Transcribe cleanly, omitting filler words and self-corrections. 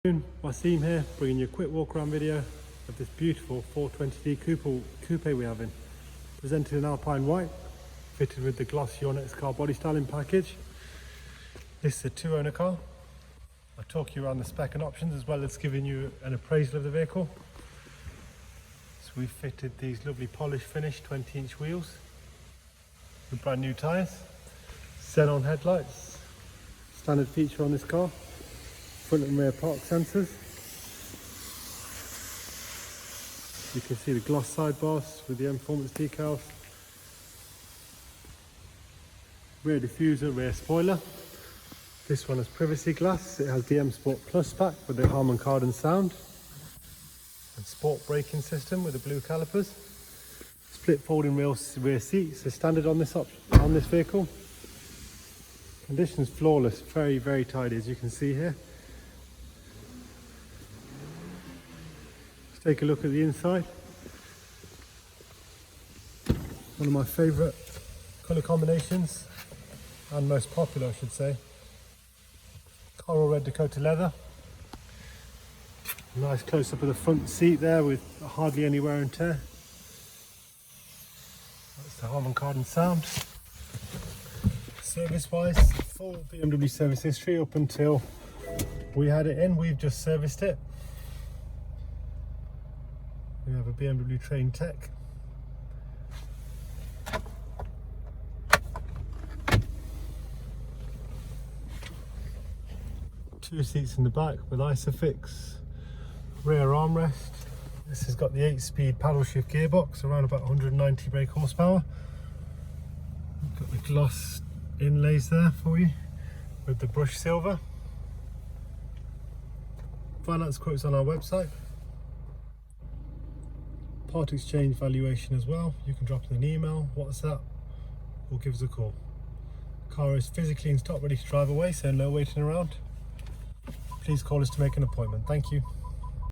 Wasim here, bringing you a quick walk around video of this beautiful 420D coupe we have in. Presented in Alpine White, fitted with the gloss Yonex car body styling package. This is a two-owner car. I'll talk you around the spec and options as well as giving you an appraisal of the vehicle. So we fitted these lovely polished finish 20-inch wheels with brand new tyres, xenon headlights, standard feature on this car. Front and rear park sensors. You can see the gloss sidebars with the M-Performance decals. Rear diffuser, rear spoiler. This one has privacy glass. It has the M Sport Plus pack with the Harman Kardon sound. And sport braking system with the blue calipers. Split folding rear seats are standard on this vehicle. Conditions flawless, very tidy as you can see here. Take a look at the inside. One of my favourite colour combinations, and most popular I should say. Coral red Dakota leather. Nice close up of the front seat there with hardly any wear and tear. That's the Harman Kardon sound. Service wise, full BMW service history up until we had it in. We've just serviced it. We have a BMW trained tech. Two seats in the back with Isofix, rear armrest. This has got the 8-speed paddle shift gearbox, around about 190 brake horsepower. We've got the gloss inlays there for you with the brushed silver. Finance quotes on our website. Part exchange valuation as well. You can drop in an email, WhatsApp, or give us a call. Car is physically in stock, ready to drive away, so no waiting around. Please call us to make an appointment. Thank you.